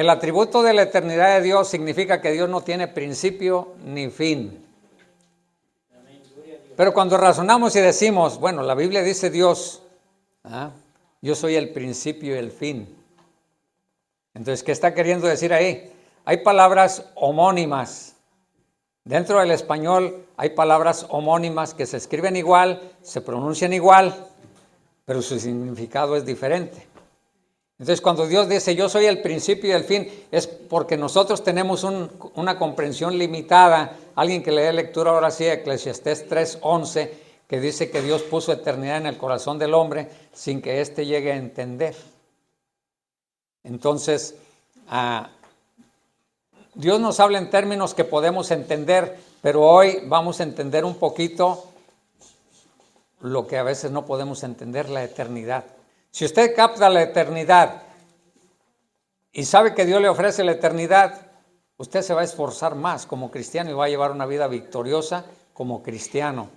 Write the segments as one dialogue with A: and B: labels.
A: El atributo de la eternidad de Dios significa que Dios no tiene principio ni fin. Pero cuando razonamos y decimos, bueno, la Biblia dice Dios, yo soy el principio y el fin. Entonces, ¿qué está queriendo decir ahí? Hay palabras homónimas. Dentro del español hay palabras homónimas que se escriben igual, se pronuncian igual, pero su significado es diferente. Entonces, cuando Dios dice, yo soy el principio y el fin, es porque nosotros tenemos una comprensión limitada. Alguien que lee lectura ahora sí, Eclesiastés 3:11, que dice que Dios puso eternidad en el corazón del hombre sin que éste llegue a entender. Entonces, Dios nos habla en términos que podemos entender, pero hoy vamos a entender un poquito lo que a veces no podemos entender, la eternidad. Si usted capta la eternidad y sabe que Dios le ofrece la eternidad, usted se va a esforzar más como cristiano y va a llevar una vida victoriosa como cristiano.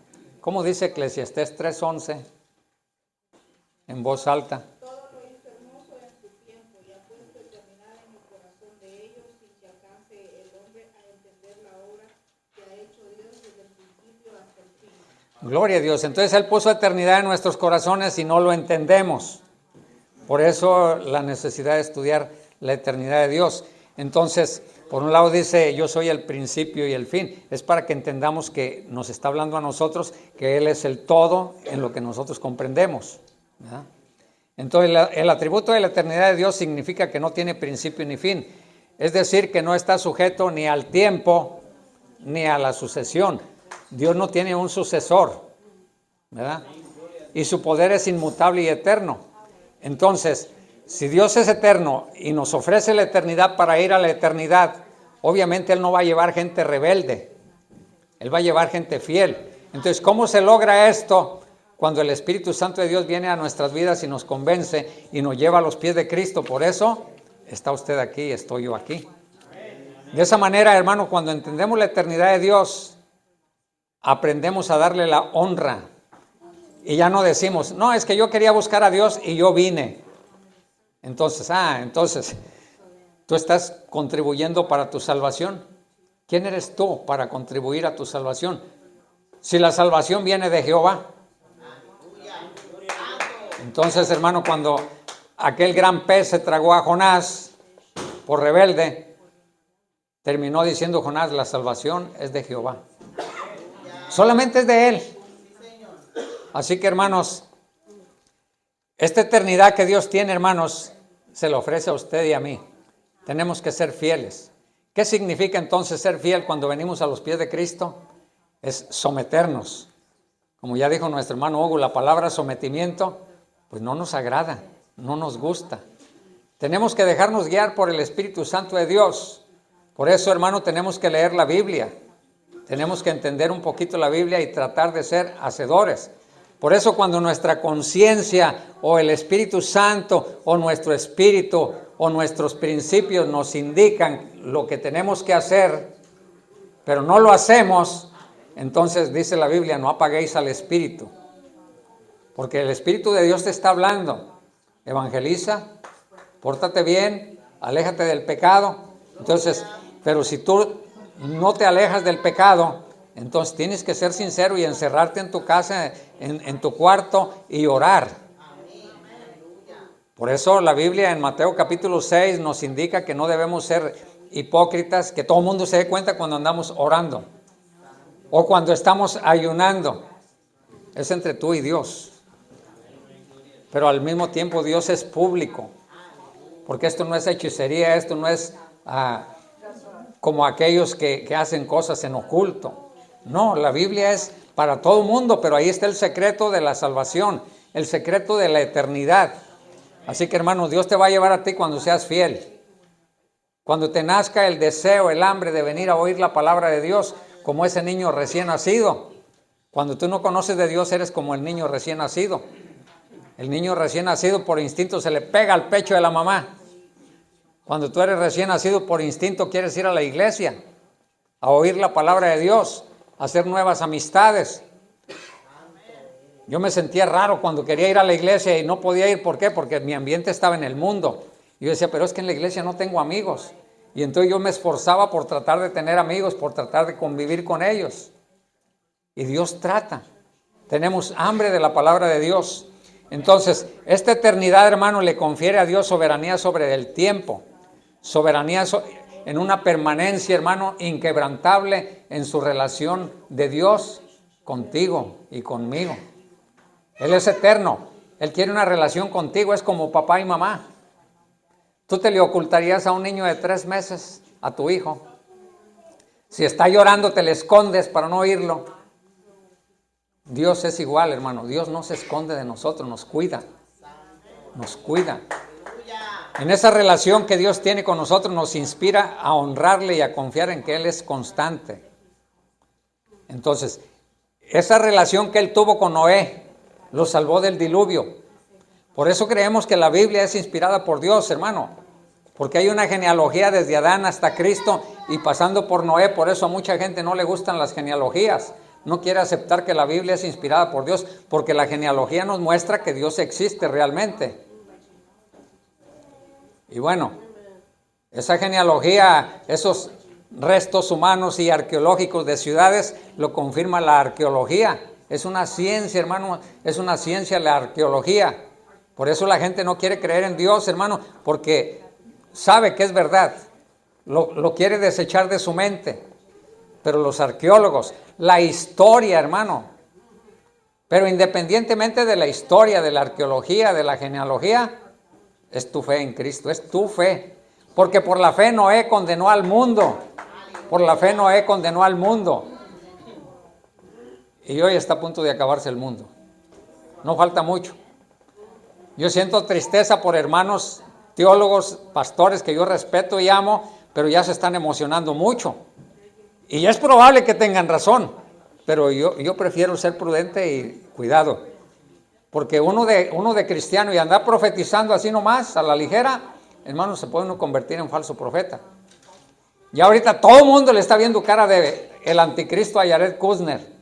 A: ¿Cómo dice Eclesiastés 3:11? En voz alta.
B: Todo lo hizo hermoso en su tiempo y ha puesto eternidad en el corazón de ellos sin que alcance el hombre a entender la obra que ha hecho Dios desde el principio hasta el fin.
A: Gloria a Dios. Entonces Él puso eternidad en nuestros corazones y no lo entendemos. Por eso la necesidad de estudiar la eternidad de Dios. Entonces, por un lado dice, yo soy el principio y el fin. Es para que entendamos que nos está hablando a nosotros, que Él es el todo en lo que nosotros comprendemos, ¿verdad? Entonces, el atributo de la eternidad de Dios significa que no tiene principio ni fin. Es decir, que no está sujeto ni al tiempo ni a la sucesión. Dios no tiene un sucesor, ¿verdad? Y su poder es inmutable y eterno. Entonces, si Dios es eterno y nos ofrece la eternidad para ir a la eternidad, obviamente Él no va a llevar gente rebelde, Él va a llevar gente fiel. Entonces, ¿cómo se logra esto? Cuando el Espíritu Santo de Dios viene a nuestras vidas y nos convence y nos lleva a los pies de Cristo. Por eso está usted aquí, estoy yo aquí. De esa manera, hermano, cuando entendemos la eternidad de Dios, aprendemos a darle la honra. Y ya no decimos, no, es que yo quería buscar a Dios y yo vine. Entonces, ¿tú estás contribuyendo para tu salvación? ¿Quién eres tú para contribuir a tu salvación? Si la salvación viene de Jehová. Entonces, hermano, cuando aquel gran pez se tragó a Jonás por rebelde, terminó diciendo Jonás, la salvación es de Jehová. Solamente es de Él. Así que, hermanos, esta eternidad que Dios tiene, hermanos, se la ofrece a usted y a mí. Tenemos que ser fieles. ¿Qué significa entonces ser fiel cuando venimos a los pies de Cristo? Es someternos. Como ya dijo nuestro hermano Hugo, la palabra sometimiento, pues no nos agrada, no nos gusta. Tenemos que dejarnos guiar por el Espíritu Santo de Dios. Por eso, hermano, tenemos que leer la Biblia. Tenemos que entender un poquito la Biblia y tratar de ser hacedores. Por eso cuando nuestra conciencia o el Espíritu Santo o nuestro espíritu o nuestros principios nos indican lo que tenemos que hacer, pero no lo hacemos, entonces dice la Biblia, no apaguéis al Espíritu. Porque el Espíritu de Dios te está hablando. Evangeliza, pórtate bien, aléjate del pecado. Entonces, pero si tú no te alejas del pecado, entonces tienes que ser sincero y encerrarte en tu casa, en tu cuarto y orar. Por eso la Biblia en Mateo capítulo 6 nos indica que no debemos ser hipócritas, que todo el mundo se dé cuenta cuando andamos orando o cuando estamos ayunando. Es entre tú y Dios. Pero al mismo tiempo Dios es público, porque esto no es hechicería, esto no es como aquellos que hacen cosas en oculto. No, la Biblia es para todo el mundo, pero ahí está el secreto de la salvación, el secreto de la eternidad. Así que, hermano, Dios te va a llevar a ti cuando seas fiel. Cuando te nazca el deseo, el hambre de venir a oír la palabra de Dios, como ese niño recién nacido. Cuando tú no conoces de Dios, eres como el niño recién nacido. El niño recién nacido por instinto se le pega al pecho de la mamá. Cuando tú eres recién nacido por instinto quieres ir a la iglesia, a oír la palabra de Dios, a hacer nuevas amistades. Yo me sentía raro cuando quería ir a la iglesia y no podía ir. ¿Por qué? Porque mi ambiente estaba en el mundo. Y yo decía, pero es que en la iglesia no tengo amigos. Y entonces yo me esforzaba por tratar de tener amigos, por tratar de convivir con ellos. Y Dios trata. Tenemos hambre de la palabra de Dios. Entonces, esta eternidad, hermano, le confiere a Dios soberanía sobre el tiempo. Soberanía en una permanencia, hermano, inquebrantable en su relación de Dios contigo y conmigo. Él es eterno. Él quiere una relación contigo, es como papá y mamá. ¿Tú te le ocultarías a un niño de 3 meses, a tu hijo? Si está llorando, te le escondes para no oírlo. Dios es igual, hermano. Dios no se esconde de nosotros, nos cuida. Nos cuida. En esa relación que Dios tiene con nosotros nos inspira a honrarle y a confiar en que Él es constante. Entonces, esa relación que Él tuvo con Noé lo salvó del diluvio. Por eso creemos que la Biblia es inspirada por Dios, hermano. Porque hay una genealogía desde Adán hasta Cristo y pasando por Noé. Por eso a mucha gente no le gustan las genealogías. No quiere aceptar que la Biblia es inspirada por Dios, porque la genealogía nos muestra que Dios existe realmente. Y bueno, esa genealogía, esos restos humanos y arqueológicos de ciudades, lo confirma la arqueología. Es una ciencia, hermano, es una ciencia la arqueología. Por eso la gente no quiere creer en Dios, hermano, porque sabe que es verdad. Lo quiere desechar de su mente. Pero los arqueólogos, la historia, hermano. Pero independientemente de la historia, de la arqueología, de la genealogía, es tu fe en Cristo, es tu fe. Porque por la fe Noé condenó al mundo. Por la fe Noé condenó al mundo. Y hoy está a punto de acabarse el mundo. No falta mucho. Yo siento tristeza por hermanos teólogos, pastores que yo respeto y amo, pero ya se están emocionando mucho. Y es probable que tengan razón, pero yo prefiero ser prudente y cuidado. Porque uno de cristiano y andar profetizando así nomás, a la ligera, hermano, se puede uno convertir en falso profeta. Y ahorita todo el mundo le está viendo cara de el anticristo a Jared Kushner.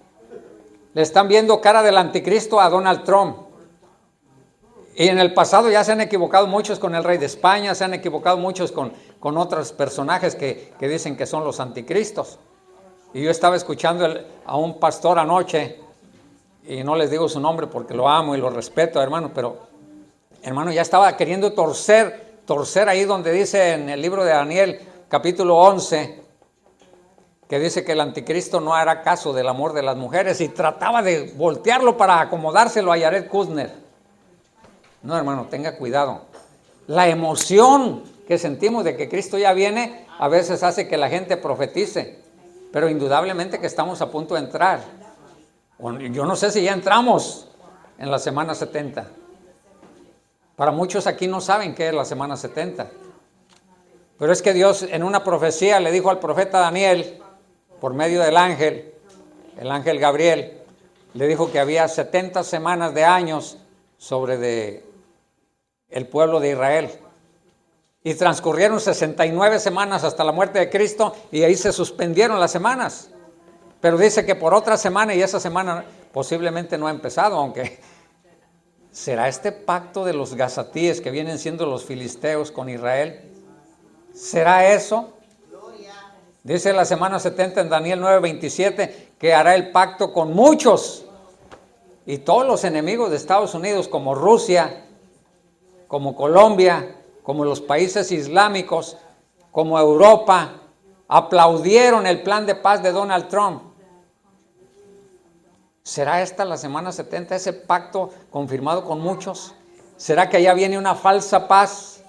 A: Le están viendo cara del anticristo a Donald Trump. Y en el pasado ya se han equivocado muchos con el rey de España, se han equivocado muchos con otros personajes que dicen que son los anticristos. Y yo estaba escuchando a un pastor anoche, y no les digo su nombre porque lo amo y lo respeto, hermano, pero hermano ya estaba queriendo torcer ahí donde dice en el libro de Daniel, capítulo 11, que dice que el anticristo no hará caso del amor de las mujeres, y trataba de voltearlo para acomodárselo a Jared Kushner. No, hermano, tenga cuidado. La emoción que sentimos de que Cristo ya viene a veces hace que la gente profetice, pero indudablemente que estamos a punto de entrar. Yo no sé si ya entramos en la semana 70. Para muchos aquí no saben qué es la semana 70. Pero es que Dios en una profecía le dijo al profeta Daniel, por medio del ángel, el ángel Gabriel, le dijo que había 70 semanas de años sobre el pueblo de Israel. Y transcurrieron 69 semanas hasta la muerte de Cristo y ahí se suspendieron las semanas. Pero dice que por otra semana, y esa semana posiblemente no ha empezado, aunque ¿será este pacto de los gazatíes que vienen siendo los filisteos con Israel? ¿Será eso? Dice la semana 70 en Daniel 9:27 que hará el pacto con muchos. Y todos los enemigos de Estados Unidos, como Rusia, como Colombia, como los países islámicos, como Europa, aplaudieron el plan de paz de Donald Trump. ¿Será esta la semana 70, ese pacto confirmado con muchos? ¿Será que allá viene una falsa paz?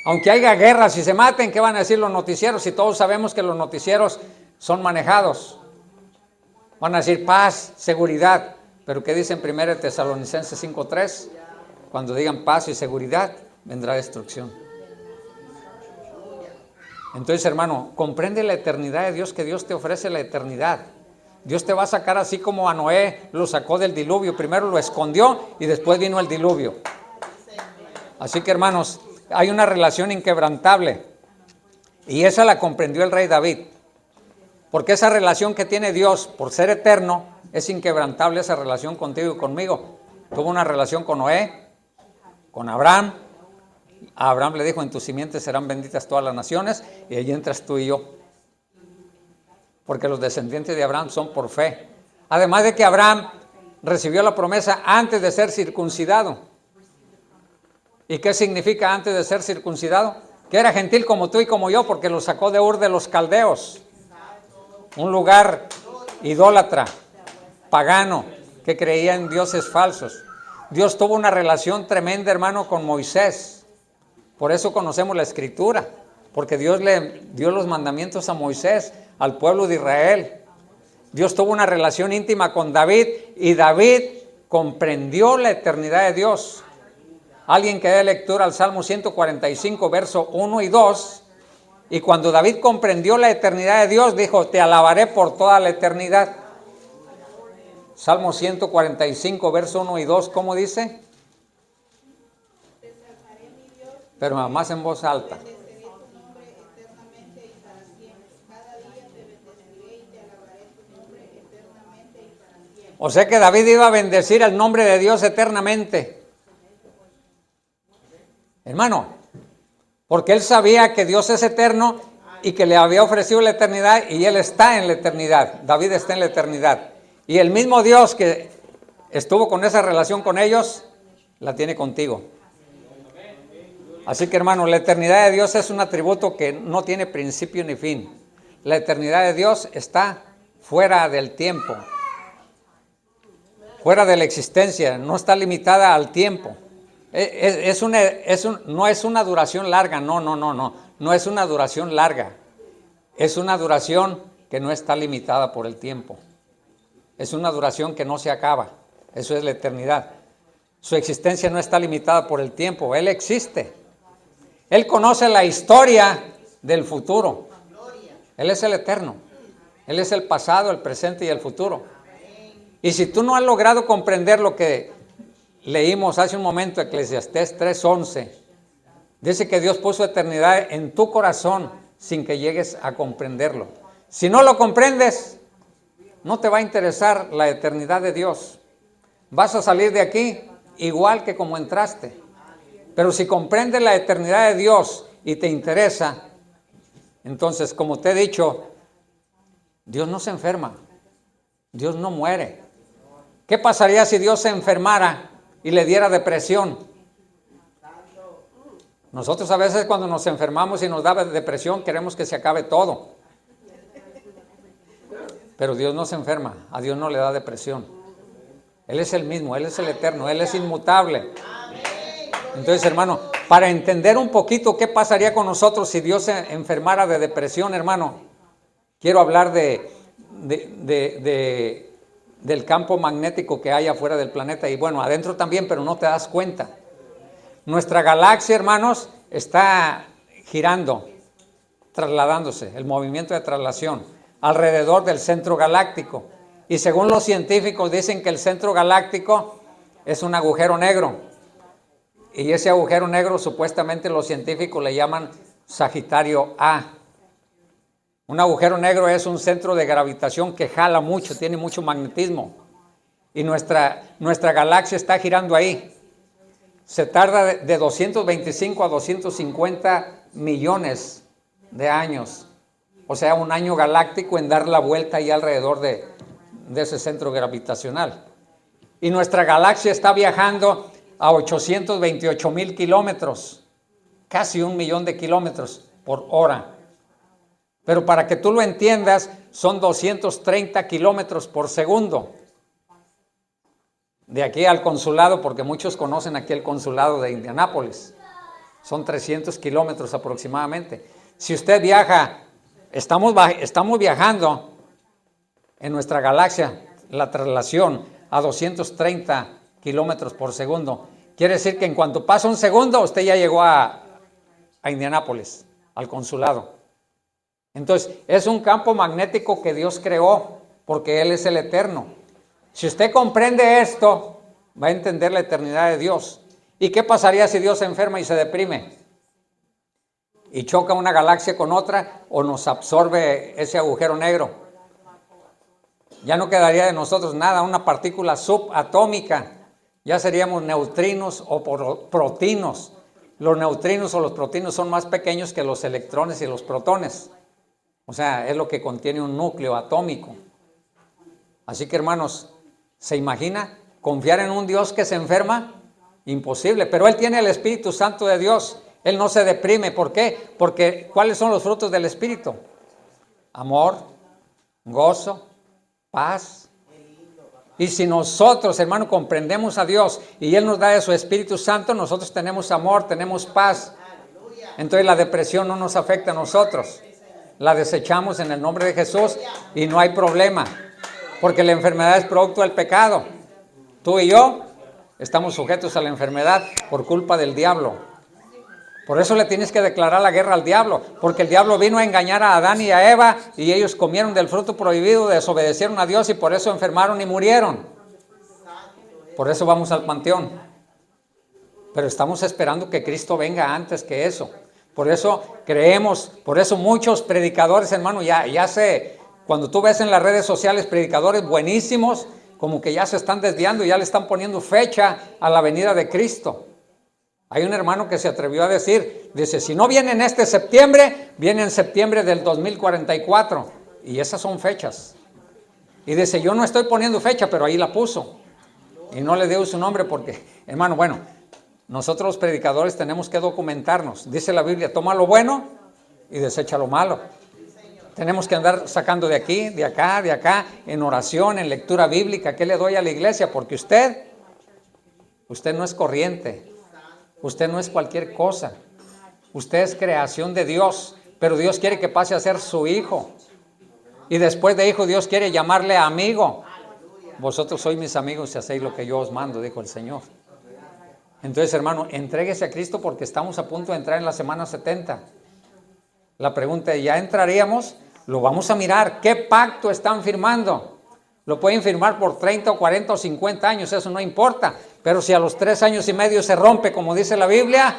A: Aunque haya guerras y se maten, ¿qué van a decir los noticieros? Si todos sabemos que los noticieros son manejados. Van a decir paz, seguridad. Pero ¿qué dice en 1 Tesalonicenses 5:3? Cuando digan paz y seguridad, vendrá destrucción. Entonces, hermano, comprende la eternidad de Dios, que Dios te ofrece la eternidad. Dios te va a sacar así como a Noé lo sacó del diluvio. Primero lo escondió y después vino el diluvio. Así que, hermanos, hay una relación inquebrantable. Y esa la comprendió el rey David. Porque esa relación que tiene Dios por ser eterno es inquebrantable, esa relación contigo y conmigo. Tuvo una relación con Noé, con Abraham, A Abraham le dijo, en tu simiente serán benditas todas las naciones, y ahí entras tú y yo. Porque los descendientes de Abraham son por fe. Además de que Abraham recibió la promesa antes de ser circuncidado. ¿Y qué significa antes de ser circuncidado? Que era gentil como tú y como yo, porque lo sacó de Ur de los Caldeos, un lugar idólatra, pagano, que creía en dioses falsos. Dios tuvo una relación tremenda, hermano, con Moisés. Por eso conocemos la Escritura, porque Dios le dio los mandamientos a Moisés, al pueblo de Israel. Dios tuvo una relación íntima con David, y David comprendió la eternidad de Dios. Alguien que dé lectura al Salmo 145, verso 1 y 2, y cuando David comprendió la eternidad de Dios, dijo, te alabaré por toda la eternidad. Salmo 145, verso 1 y 2, ¿cómo dice? Pero más en voz alta.
B: Bendeciré tu nombre eternamente y para siempre. Cada día te bendeciré y te alabaré tu nombre eternamente y para siempre.
A: O sea que David iba a bendecir el nombre de Dios eternamente. Hermano, porque él sabía que Dios es eterno y que le había ofrecido la eternidad, y él está en la eternidad. David está en la eternidad. Y el mismo Dios que estuvo con esa relación con ellos, la tiene contigo. Así que, hermano, la eternidad de Dios es un atributo que no tiene principio ni fin. La eternidad de Dios está fuera del tiempo, fuera de la existencia, no está limitada al tiempo. No es una duración larga, no es una duración larga. Es una duración que no está limitada por el tiempo. Es una duración que no se acaba. Eso es la eternidad. Su existencia no está limitada por el tiempo. Él existe. Él conoce la historia del futuro. Él es el eterno. Él es el pasado, el presente y el futuro. Y si tú no has logrado comprender lo que leímos hace un momento, Eclesiastés 3:11, dice que Dios puso eternidad en tu corazón sin que llegues a comprenderlo. Si no lo comprendes, no te va a interesar la eternidad de Dios. Vas a salir de aquí igual que como entraste. Pero si comprendes la eternidad de Dios y te interesa, entonces, como te he dicho, Dios no se enferma, Dios no muere. ¿Qué pasaría si Dios se enfermara y le diera depresión? Nosotros a veces cuando nos enfermamos y nos da depresión queremos que se acabe todo. Pero Dios no se enferma, a Dios no le da depresión. Él es el mismo, Él es el eterno, Él es inmutable. Entonces, hermano, para entender un poquito qué pasaría con nosotros si Dios se enfermara de depresión, hermano, quiero hablar del campo magnético que hay afuera del planeta, y bueno, adentro también, pero no te das cuenta. Nuestra galaxia, hermanos, está girando, trasladándose, el movimiento de traslación, alrededor del centro galáctico. Y según los científicos dicen que el centro galáctico es un agujero negro. Y ese agujero negro supuestamente los científicos le llaman Sagitario A. Un agujero negro es un centro de gravitación que jala mucho, tiene mucho magnetismo. Y nuestra galaxia está girando ahí. Se tarda de 225 a 250 millones de años. O sea, un año galáctico en dar la vuelta ahí alrededor de ese centro gravitacional. Y nuestra galaxia está viajando a 828,000 kilómetros, casi 1,000,000 de kilómetros por hora. Pero para que tú lo entiendas, son 230 kilómetros por segundo. De aquí al consulado, porque muchos conocen aquí el consulado de Indianápolis, son 300 kilómetros aproximadamente. Si usted viaja, estamos viajando en nuestra galaxia, la traslación a 230 kilómetros por segundo. Quiere decir que en cuanto pasa un segundo, usted ya llegó a Indianápolis, al consulado. Entonces, es un campo magnético que Dios creó, porque Él es el eterno. Si usted comprende esto, va a entender la eternidad de Dios. ¿Y qué pasaría si Dios se enferma y se deprime? Y choca una galaxia con otra, o nos absorbe ese agujero negro. Ya no quedaría de nosotros nada, una partícula subatómica. Ya seríamos neutrinos o protinos. los neutrinos o los protinos son más pequeños que los electrones y los protones. O sea, es lo que contiene un núcleo atómico. Así que, hermanos, ¿se imagina confiar en un Dios que se enferma? Imposible, pero Él tiene el Espíritu Santo de Dios. Él no se deprime. ¿Por qué? Porque ¿cuáles son los frutos del Espíritu? Amor, gozo, paz. Y si nosotros, hermano, comprendemos a Dios y Él nos da de su Espíritu Santo, nosotros tenemos amor, tenemos paz. Entonces la depresión no nos afecta a nosotros. La desechamos en el nombre de Jesús y no hay problema. Porque la enfermedad es producto del pecado. Tú y yo estamos sujetos a la enfermedad por culpa del diablo. Por eso le tienes que declarar la guerra al diablo, porque el diablo vino a engañar a Adán y a Eva y ellos comieron del fruto prohibido, desobedecieron a Dios y por eso enfermaron y murieron. Por eso vamos al panteón. Pero estamos esperando que Cristo venga antes que eso. Por eso creemos, por eso muchos predicadores, hermano, cuando tú ves en las redes sociales predicadores buenísimos, como que ya se están desviando y ya le están poniendo fecha a la venida de Cristo. Hay un hermano que se atrevió a decir, dice, si no viene en este septiembre, viene en septiembre del 2044. Y esas son fechas. Y dice, yo no estoy poniendo fecha, pero ahí la puso. Y no le dio su nombre porque, hermano, bueno, nosotros los predicadores tenemos que documentarnos. Dice la Biblia, toma lo bueno y desecha lo malo. Tenemos que andar sacando de aquí, de acá, en oración, en lectura bíblica. ¿Qué le doy a la iglesia? Porque usted no es corriente. Usted no es cualquier cosa. Usted es creación de Dios. Pero Dios quiere que pase a ser su hijo. Y después de hijo, Dios quiere llamarle amigo. Vosotros sois mis amigos si hacéis lo que yo os mando, dijo el Señor. Entonces, hermano, entréguese a Cristo porque estamos a punto de entrar en la semana 70. La pregunta es, ¿ya entraríamos? Lo vamos a mirar. ¿Qué pacto están firmando? Lo pueden firmar por 30 o 40 o 50 años, eso no importa. Pero si a los 3 años y medio se rompe, como dice la Biblia,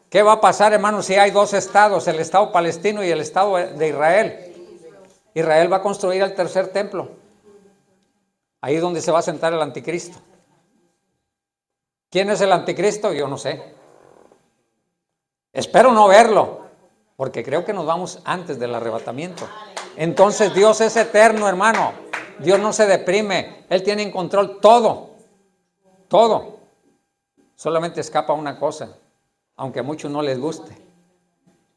A: ¿qué va a pasar, hermano, si hay 2 estados, el estado palestino y el estado de Israel? Israel va a construir el tercer templo. Ahí es donde se va a sentar el anticristo. ¿Quién es el anticristo? Yo no sé. Espero no verlo, porque creo que nos vamos antes del arrebatamiento. Entonces Dios es eterno, hermano. Dios no se deprime. Él tiene en control todo. Todo. Solamente escapa una cosa, aunque a muchos no les guste.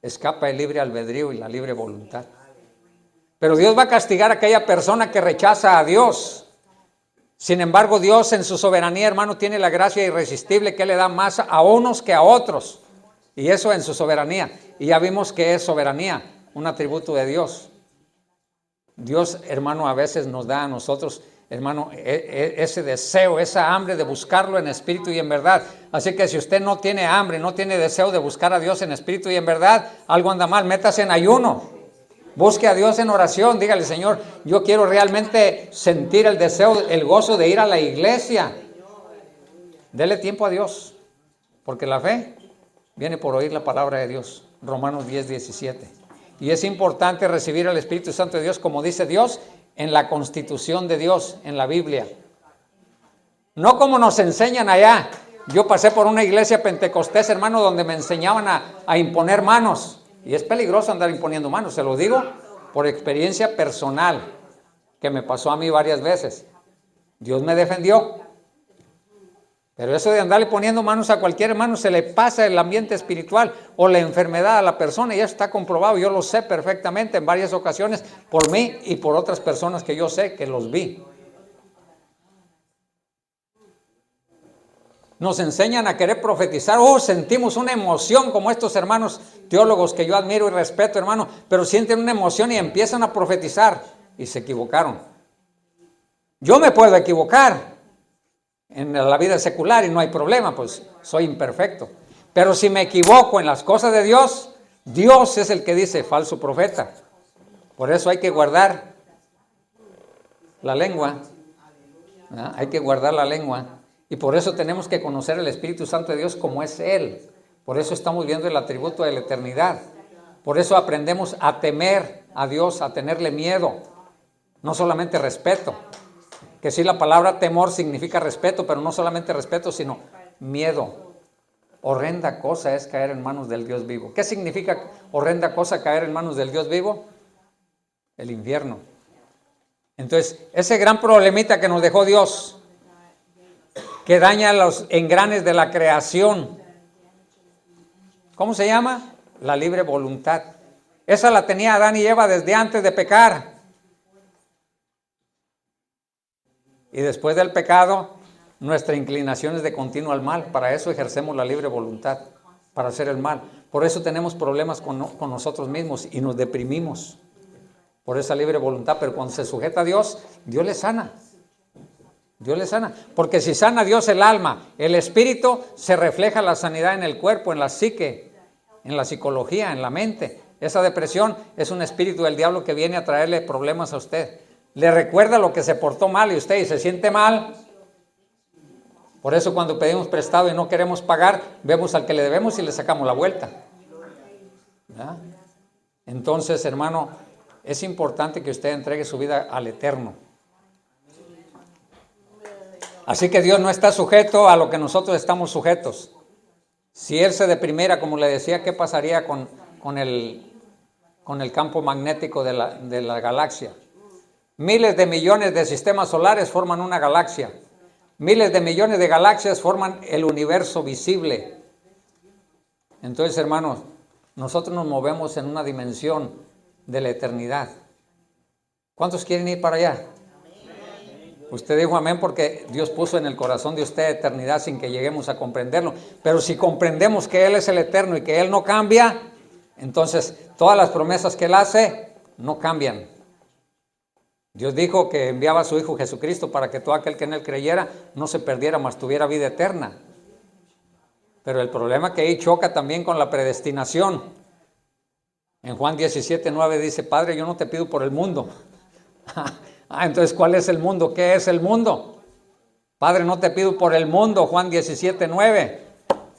A: Escapa el libre albedrío y la libre voluntad. Pero Dios va a castigar a aquella persona que rechaza a Dios. Sin embargo, Dios en su soberanía, hermano, tiene la gracia irresistible que le da más a unos que a otros. Y eso en su soberanía. Y ya vimos que es soberanía, un atributo de Dios. Dios, hermano, a veces nos da a nosotros, hermano, ese deseo, esa hambre de buscarlo en espíritu y en verdad. Así que si usted no tiene hambre, no tiene deseo de buscar a Dios en espíritu y en verdad, algo anda mal, métase en ayuno. Busque a Dios en oración, dígale, Señor, yo quiero realmente sentir el deseo, el gozo de ir a la iglesia. Dele tiempo a Dios, porque la fe viene por oír la palabra de Dios. Romanos 10:17. Y es importante recibir el Espíritu Santo de Dios, como dice Dios, en la constitución de Dios, en la Biblia. No como nos enseñan allá. Yo pasé por una iglesia pentecostés, hermano, donde me enseñaban a imponer manos. Y es peligroso andar imponiendo manos, se lo digo por experiencia personal, que me pasó a mí varias veces. Dios me defendió. Pero eso de andarle poniendo manos a cualquier hermano, se le pasa el ambiente espiritual o la enfermedad a la persona, y eso está comprobado. Yo lo sé perfectamente en varias ocasiones por mí y por otras personas que yo sé que los vi. Nos enseñan a querer profetizar. Sentimos una emoción como estos hermanos teólogos que yo admiro y respeto, hermano, pero sienten una emoción y empiezan a profetizar y se equivocaron. Yo me puedo equivocar en la vida secular y no hay problema, pues soy imperfecto. Pero si me equivoco en las cosas de Dios, Dios es el que dice falso profeta. Por eso hay que guardar la lengua. ¿No? Hay que guardar la lengua. Y por eso tenemos que conocer el Espíritu Santo de Dios como es Él. Por eso estamos viendo el atributo de la eternidad. Por eso aprendemos a temer a Dios, a tenerle miedo. No solamente respeto. Que sí, la palabra temor significa respeto, pero no solamente respeto, sino miedo. Horrenda cosa es caer en manos del Dios vivo. ¿Qué significa horrenda cosa caer en manos del Dios vivo? El infierno. Entonces, ese gran problemita que nos dejó Dios, que daña los engranes de la creación, ¿cómo se llama? La libre voluntad. Esa la tenía Adán y Eva desde antes de pecar. Y después del pecado, nuestra inclinación es de continuo al mal. Para eso ejercemos la libre voluntad, para hacer el mal. Por eso tenemos problemas con nosotros mismos y nos deprimimos por esa libre voluntad. Pero cuando se sujeta a Dios, Dios le sana. Dios le sana. Porque si sana Dios el alma, el espíritu, se refleja la sanidad en el cuerpo, en la psique, en la psicología, en la mente. Esa depresión es un espíritu del diablo que viene a traerle problemas a usted. Le recuerda lo que se portó mal y usted y se siente mal. Por eso cuando pedimos prestado y no queremos pagar, vemos al que le debemos y le sacamos la vuelta. ¿Verdad? Entonces, hermano, es importante que usted entregue su vida al Eterno. Así que Dios no está sujeto a lo que nosotros estamos sujetos. Si Él se deprimiera, como le decía, ¿qué pasaría con el campo magnético de la galaxia? Miles de millones de sistemas solares forman una galaxia. Miles de millones de galaxias forman el universo visible. Entonces, hermanos, nosotros nos movemos en una dimensión de la eternidad. ¿Cuántos quieren ir para allá? Usted dijo amén porque Dios puso en el corazón de usted eternidad sin que lleguemos a comprenderlo. Pero si comprendemos que Él es el eterno y que Él no cambia, entonces todas las promesas que Él hace no cambian. Dios dijo que enviaba a su Hijo Jesucristo para que todo aquel que en Él creyera no se perdiera, mas tuviera vida eterna. Pero el problema que ahí choca también con la predestinación. En Juan 17:9 dice, Padre, yo no te pido por el mundo. Entonces, ¿cuál es el mundo? ¿Qué es el mundo? Padre, no te pido por el mundo, Juan 17:9.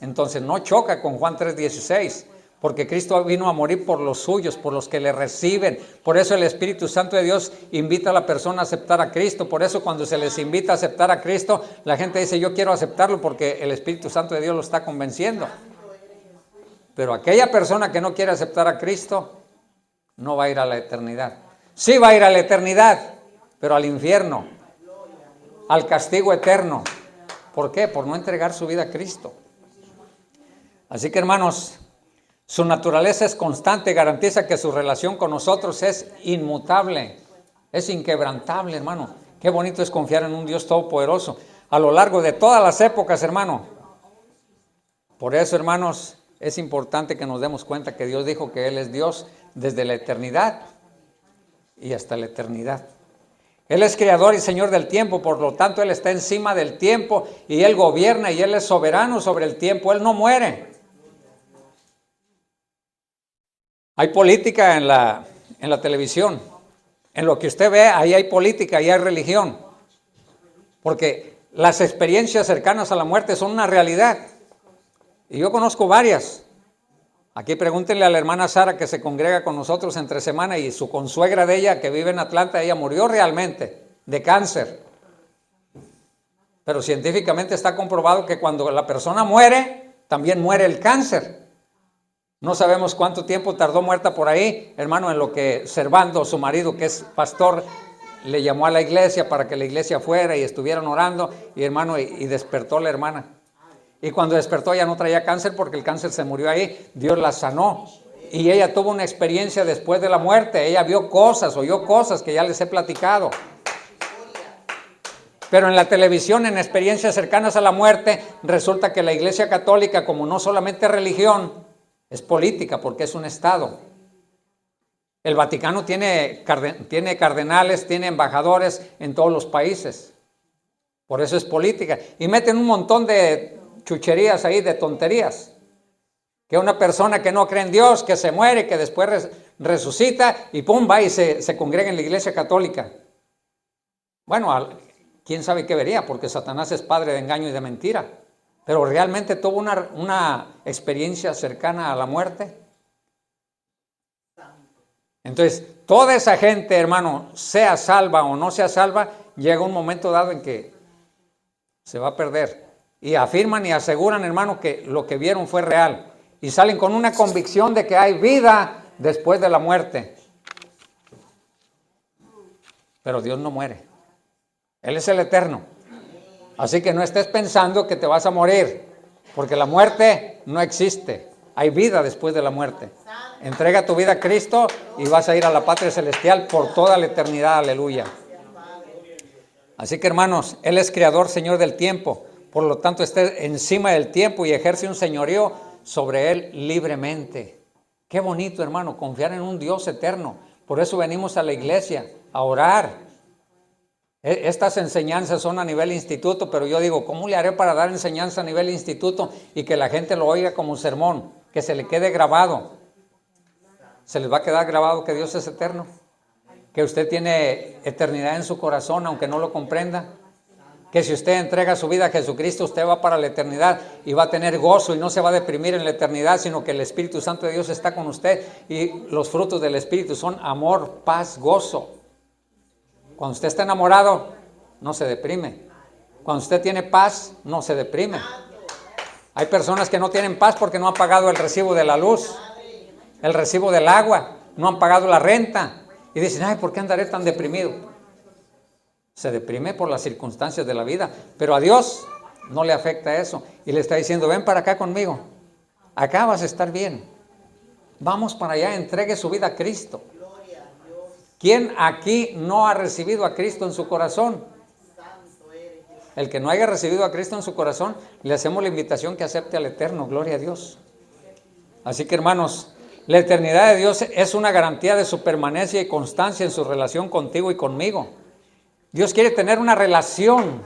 A: Entonces, no choca con Juan 3:16. Porque Cristo vino a morir por los suyos, por los que le reciben. Por eso el Espíritu Santo de Dios invita a la persona a aceptar a Cristo. Por eso cuando se les invita a aceptar a Cristo, la gente dice, yo quiero aceptarlo porque el Espíritu Santo de Dios lo está convenciendo. Pero aquella persona que no quiere aceptar a Cristo, no va a ir a la eternidad. Sí va a ir a la eternidad, pero al infierno, al castigo eterno. ¿Por qué? Por no entregar su vida a Cristo. Así que, hermanos, su naturaleza es constante, garantiza que su relación con nosotros es inmutable, es inquebrantable, hermano. Qué bonito es confiar en un Dios todopoderoso a lo largo de todas las épocas, hermano. Por eso, hermanos, es importante que nos demos cuenta que Dios dijo que Él es Dios desde la eternidad y hasta la eternidad. Él es creador y señor del tiempo, por lo tanto Él está encima del tiempo y Él gobierna y Él es soberano sobre el tiempo, Él no muere. Hay política en la televisión. En lo que usted ve, ahí hay política, ahí hay religión. Porque las experiencias cercanas a la muerte son una realidad. Y yo conozco varias. Aquí pregúntenle a la hermana Sara que se congrega con nosotros entre semana y su consuegra de ella que vive en Atlanta, ella murió realmente de cáncer. Pero científicamente está comprobado que cuando la persona muere, también muere el cáncer. No sabemos cuánto tiempo tardó muerta por ahí, hermano, en lo que Servando, su marido, que es pastor, le llamó a la iglesia para que la iglesia fuera y estuvieran orando, y hermano, y despertó la hermana. Y cuando despertó ya no traía cáncer porque el cáncer se murió ahí, Dios la sanó. Y ella tuvo una experiencia después de la muerte, ella vio cosas, oyó cosas que ya les he platicado. Pero en la televisión, en experiencias cercanas a la muerte, resulta que la iglesia católica, como no solamente religión, es política porque es un estado. El Vaticano tiene cardenales, tiene embajadores en todos los países. Por eso es política. Y meten un montón de chucherías ahí, de tonterías. Que una persona que no cree en Dios, que se muere, que después resucita y pum, va y se congrega en la iglesia católica. Bueno, quién sabe qué vería, porque Satanás es padre de engaño y de mentira. Pero realmente tuvo una experiencia cercana a la muerte. Entonces, toda esa gente, hermano, sea salva o no sea salva, llega un momento dado en que se va a perder. y afirman y aseguran, hermano, que lo que vieron fue real. Y salen con una convicción de que hay vida después de la muerte. Pero Dios no muere. Él es el eterno. Así que no estés pensando que te vas a morir, porque la muerte no existe. Hay vida después de la muerte. Entrega tu vida a Cristo y vas a ir a la patria celestial por toda la eternidad. Aleluya. Así que, hermanos, Él es creador, Señor del tiempo. Por lo tanto, esté encima del tiempo y ejerce un señorío sobre él libremente. Qué bonito, hermano, confiar en un Dios eterno. Por eso venimos a la iglesia, a orar. Estas enseñanzas son a nivel instituto, pero yo digo, ¿cómo le haré para dar enseñanza a nivel instituto y que la gente lo oiga como un sermón? Que se le quede grabado. ¿Se les va a quedar grabado que Dios es eterno? Que usted tiene eternidad en su corazón, aunque no lo comprenda. Que si usted entrega su vida a Jesucristo, usted va para la eternidad y va a tener gozo y no se va a deprimir en la eternidad, sino que el Espíritu Santo de Dios está con usted y los frutos del Espíritu son amor, paz, gozo. Cuando usted está enamorado, no se deprime. Cuando usted tiene paz, no se deprime. Hay personas que no tienen paz porque no han pagado el recibo de la luz, el recibo del agua, no han pagado la renta y dicen, ay, ¿por qué andaré tan deprimido? Se deprime por las circunstancias de la vida, pero a Dios no le afecta eso. Y le está diciendo, ven para acá conmigo, acá vas a estar bien. Vamos para allá, entregue su vida a Cristo. ¿Quién aquí no ha recibido a Cristo en su corazón? El que no haya recibido a Cristo en su corazón, le hacemos la invitación que acepte al Eterno, gloria a Dios. Así que, hermanos, la eternidad de Dios es una garantía de su permanencia y constancia en su relación contigo y conmigo. Dios quiere tener una relación.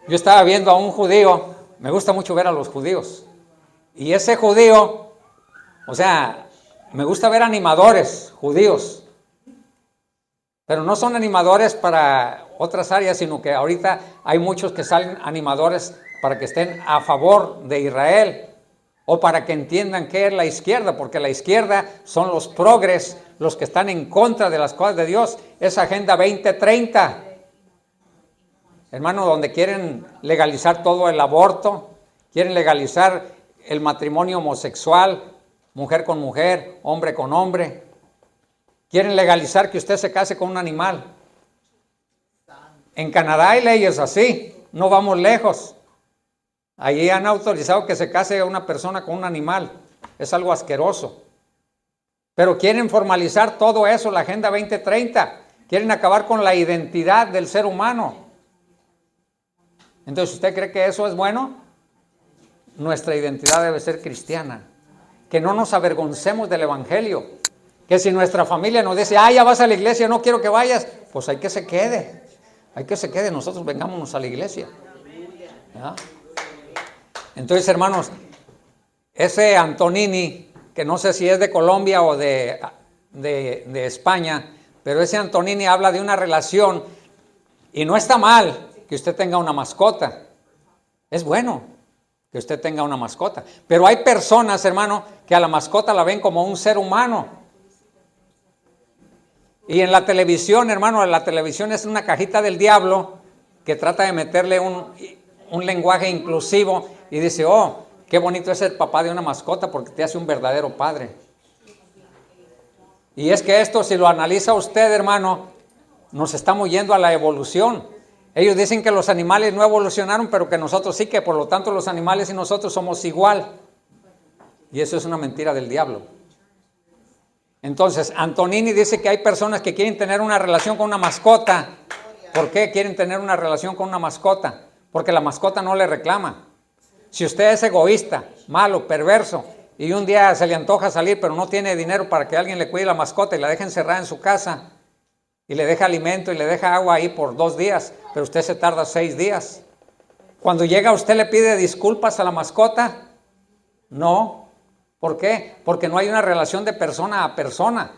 A: Yo estaba viendo a un judío, me gusta mucho ver a los judíos, y ese judío, o sea, me gusta ver animadores judíos, pero no son animadores para otras áreas, sino que ahorita hay muchos que salen animadores para que estén a favor de Israel, o para que entiendan qué es la izquierda, porque la izquierda son los progres, los que están en contra de las cosas de Dios. Es Agenda 2030. Hermano, donde quieren legalizar todo el aborto, quieren legalizar el matrimonio homosexual, mujer con mujer, hombre con hombre. Quieren legalizar que usted se case con un animal. En Canadá hay leyes así, no vamos lejos. Allí han autorizado que se case una persona con un animal. Es algo asqueroso. Pero quieren formalizar todo eso, la Agenda 2030. Quieren acabar con la identidad del ser humano. Entonces, ¿usted cree que eso es bueno? Nuestra identidad debe ser cristiana. Que no nos avergoncemos del Evangelio. Que si nuestra familia nos dice, ya vas a la iglesia, no quiero que vayas, pues hay que se quede. Hay que se quede, nosotros vengámonos a la iglesia. ¿Ya? Entonces, hermanos, ese Antonini, que no sé si es de Colombia o de España, pero ese Antonini habla de una relación, y no está mal que usted tenga una mascota. Es bueno que usted tenga una mascota. Pero hay personas, hermano, que a la mascota la ven como un ser humano. Y en la televisión, hermano, la televisión es una cajita del diablo que trata de meterle un lenguaje inclusivo y dice, oh, qué bonito es ser papá de una mascota porque te hace un verdadero padre. Y es que esto, si lo analiza usted, hermano, nos estamos yendo a la evolución. Ellos dicen que los animales no evolucionaron, pero que nosotros sí, que por lo tanto los animales y nosotros somos igual. Y eso es una mentira del diablo. Entonces, Antonini dice que hay personas que quieren tener una relación con una mascota. ¿Por qué quieren tener una relación con una mascota? Porque la mascota no le reclama. Si usted es egoísta, malo, perverso, y un día se le antoja salir, pero no tiene dinero para que alguien le cuide la mascota y la deje encerrada en su casa, y le deja alimento y le deja agua ahí por 2 días, pero usted se tarda 6 días. Cuando llega, ¿usted le pide disculpas a la mascota? No. ¿Por qué? Porque no hay una relación de persona a persona.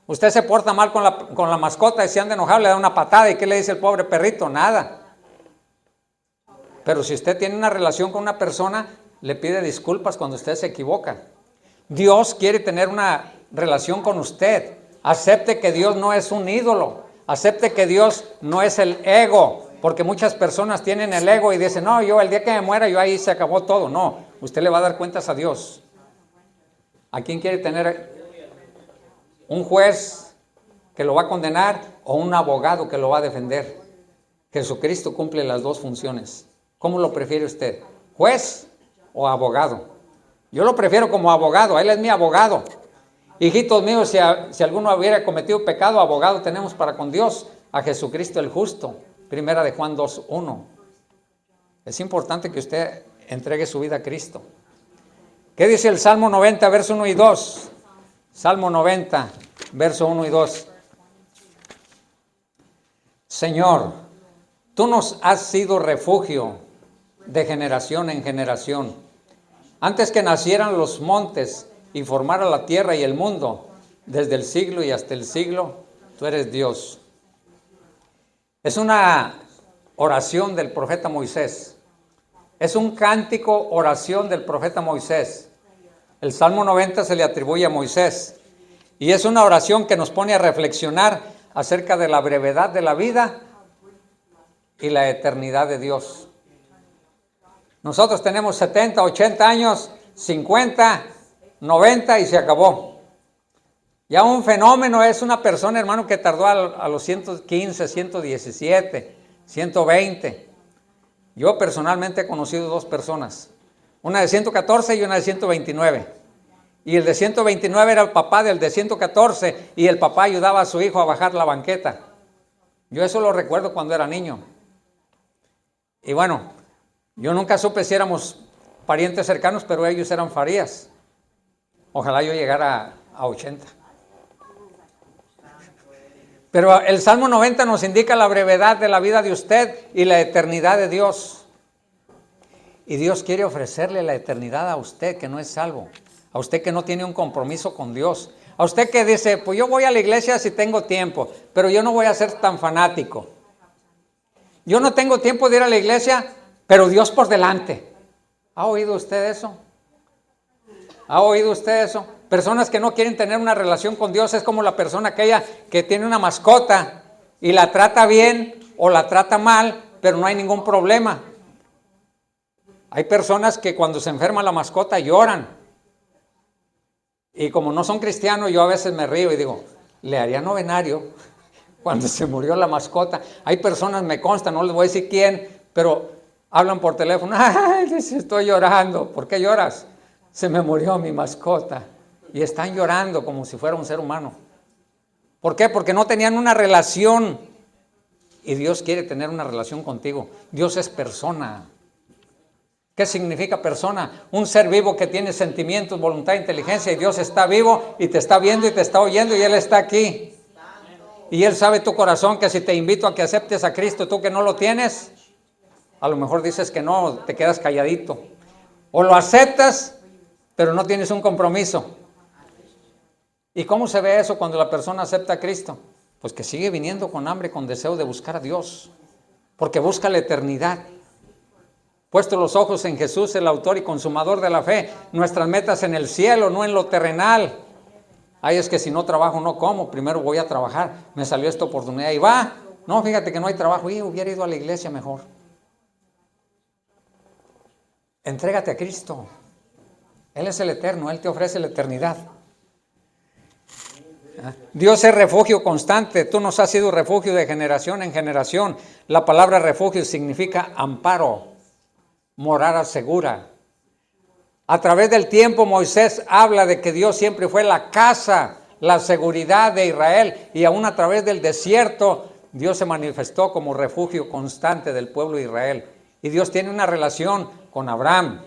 A: Usted se porta mal con la mascota y si anda enojado le da una patada. ¿Y qué le dice el pobre perrito? Nada. Pero si usted tiene una relación con una persona, le pide disculpas cuando usted se equivoca. Dios quiere tener una relación con usted. Acepte que Dios no es un ídolo. Acepte que Dios no es el ego. Porque muchas personas tienen el ego y dicen, no, yo el día que me muera, yo ahí se acabó todo. No, usted le va a dar cuentas a Dios. ¿A quién quiere tener? ¿Un juez que lo va a condenar o un abogado que lo va a defender? Jesucristo cumple las dos funciones. ¿Cómo lo prefiere usted? ¿Juez o abogado? Yo lo prefiero como abogado, Él es mi abogado. Hijitos míos, si alguno hubiera cometido pecado, abogado tenemos para con Dios, a Jesucristo el justo. Primera de Juan 2:1. Es importante que usted entregue su vida a Cristo. ¿Qué dice el Salmo 90, verso 1 y 2? Salmo 90, verso 1 y 2. Señor, tú nos has sido refugio de generación en generación. Antes que nacieran los montes y formara la tierra y el mundo, desde el siglo y hasta el siglo, tú eres Dios. Es una oración del profeta Moisés. Es un cántico oración del profeta Moisés. El Salmo 90 se le atribuye a Moisés. Y es una oración que nos pone a reflexionar acerca de la brevedad de la vida y la eternidad de Dios. Nosotros tenemos 70, 80 años, 50, 90 y se acabó. Ya un fenómeno es una persona, hermano, que tardó a los 115, 117, 120. Yo personalmente he conocido dos personas, una de 114 y una de 129. Y el de 129 era el papá del de 114 y el papá ayudaba a su hijo a bajar la banqueta. Yo eso lo recuerdo cuando era niño. Y bueno, yo nunca supe si éramos parientes cercanos, pero ellos eran Farías. Ojalá yo llegara a 80. Pero el Salmo 90 nos indica la brevedad de la vida de usted y la eternidad de Dios. Y Dios quiere ofrecerle la eternidad a usted que no es salvo, a usted que no tiene un compromiso con Dios, a usted que dice, pues yo voy a la iglesia si tengo tiempo, pero yo no voy a ser tan fanático. Yo no tengo tiempo de ir a la iglesia, pero Dios por delante. ¿Ha oído usted eso? ¿Ha oído usted eso? Personas que no quieren tener una relación con Dios es como la persona aquella que tiene una mascota y la trata bien o la trata mal, pero no hay ningún problema. Hay personas que cuando se enferma la mascota lloran. Y como no son cristianos, yo a veces me río y digo, le haría novenario cuando se murió la mascota. Hay personas, me consta, no les voy a decir quién, pero hablan por teléfono, ay, estoy llorando. ¿Por qué lloras? Se me murió mi mascota. Y están llorando como si fuera un ser humano. ¿Por qué? Porque no tenían una relación. Y Dios quiere tener una relación contigo. Dios es persona. ¿Qué significa persona? Un ser vivo que tiene sentimientos, voluntad, inteligencia. Y Dios está vivo y te está viendo y te está oyendo y Él está aquí. Y Él sabe tu corazón, que si te invito a que aceptes a Cristo, tú que no lo tienes, a lo mejor dices que no, te quedas calladito. O lo aceptas, pero no tienes un compromiso. ¿Y cómo se ve eso cuando la persona acepta a Cristo? Pues que sigue viniendo con hambre, con deseo de buscar a Dios, porque busca la eternidad. Puesto los ojos en Jesús, el autor y consumador de la fe, nuestras metas en el cielo, no en lo terrenal. Ay, es que si no trabajo no como, primero voy a trabajar, me salió esta oportunidad y va. No, fíjate que no hay trabajo, y hubiera ido a la iglesia mejor. Entrégate a Cristo. Él es el eterno, Él te ofrece la eternidad. Dios es refugio constante, tú nos has sido refugio de generación en generación. La palabra refugio significa amparo, morada segura. A través del tiempo Moisés habla de que Dios siempre fue la casa, la seguridad de Israel, y aún a través del desierto Dios se manifestó como refugio constante del pueblo de Israel. Y Dios tiene una relación con Abraham,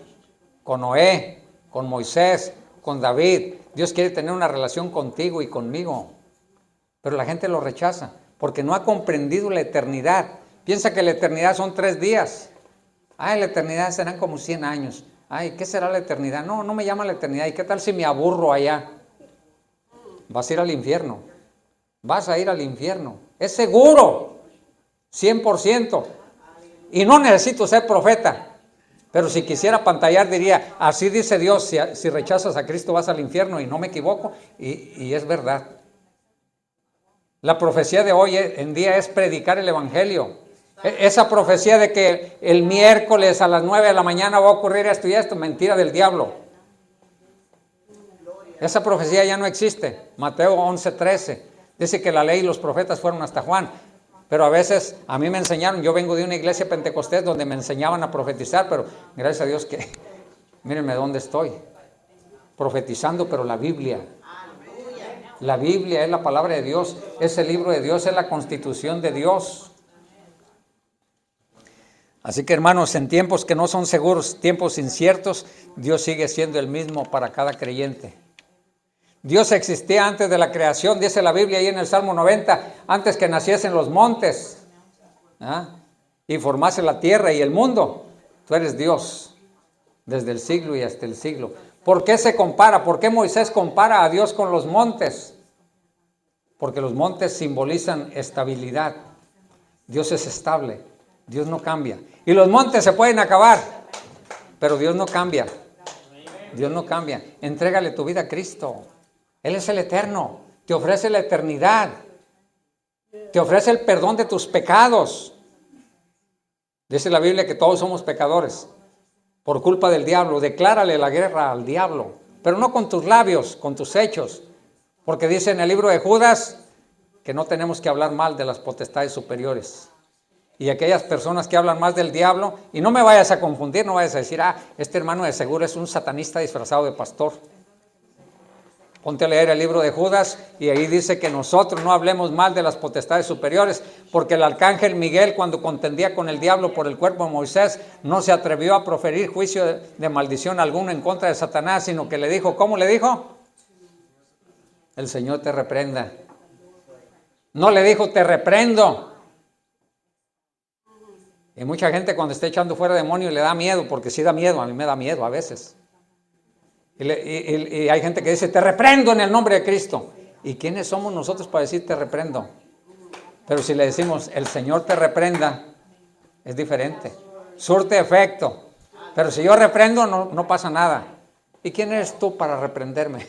A: con Noé, con Moisés, con David. Dios quiere tener una relación contigo y conmigo, pero la gente lo rechaza porque no ha comprendido la eternidad. Piensa que la eternidad son 3 días. Ay, la eternidad serán como 100 años. Ay, ¿qué será la eternidad? No, no me llama la eternidad. ¿Y qué tal si me aburro allá? Vas a ir al infierno. Vas a ir al infierno. Es seguro, 100%. Y no necesito ser profeta. Pero si quisiera pantallar diría, así dice Dios, si rechazas a Cristo vas al infierno, y no me equivoco, y es verdad. La profecía de hoy en día es predicar el evangelio, Esa profecía de que el miércoles a las 9 de la mañana va a ocurrir esto y esto, mentira del diablo. Esa profecía ya no existe. Mateo 11:13 dice que la ley y los profetas fueron hasta Juan. Pero a veces a mí me enseñaron, yo vengo de una iglesia pentecostés donde me enseñaban a profetizar, pero gracias a Dios que, mírenme dónde estoy, profetizando, pero la Biblia es la palabra de Dios, es el libro de Dios, es la constitución de Dios. Así que hermanos, en tiempos que no son seguros, tiempos inciertos, Dios sigue siendo el mismo para cada creyente. Dios existía antes de la creación, dice la Biblia ahí en el Salmo 90, antes que naciesen los montes, y formase la tierra y el mundo. Tú eres Dios desde el siglo y hasta el siglo. ¿Por qué se compara? ¿Por qué Moisés compara a Dios con los montes? Porque los montes simbolizan estabilidad. Dios es estable, Dios no cambia. Y los montes se pueden acabar, pero Dios no cambia. Dios no cambia. Entrégale tu vida a Cristo. Él es el eterno, te ofrece la eternidad, te ofrece el perdón de tus pecados. Dice la Biblia que todos somos pecadores por culpa del diablo. Declárale la guerra al diablo, pero no con tus labios, con tus hechos. Porque dice en el libro de Judas que no tenemos que hablar mal de las potestades superiores. Y aquellas personas que hablan más del diablo, y no me vayas a confundir, no vayas a decir, este hermano de seguro es un satanista disfrazado de pastor. Ponte a leer el libro de Judas y ahí dice que nosotros no hablemos mal de las potestades superiores, porque el arcángel Miguel, cuando contendía con el diablo por el cuerpo de Moisés, no se atrevió a proferir juicio de maldición alguno en contra de Satanás, sino que le dijo, ¿cómo le dijo? El Señor te reprenda. No le dijo, te reprendo. Y mucha gente cuando está echando fuera demonios le da miedo, porque sí da miedo, a mí me da miedo a veces. Y hay gente que dice, te reprendo en el nombre de Cristo. ¿Y quiénes somos nosotros para decir te reprendo? Pero si le decimos, el Señor te reprenda, es diferente. Surte efecto. Pero si yo reprendo, no pasa nada. ¿Y quién eres tú para reprenderme?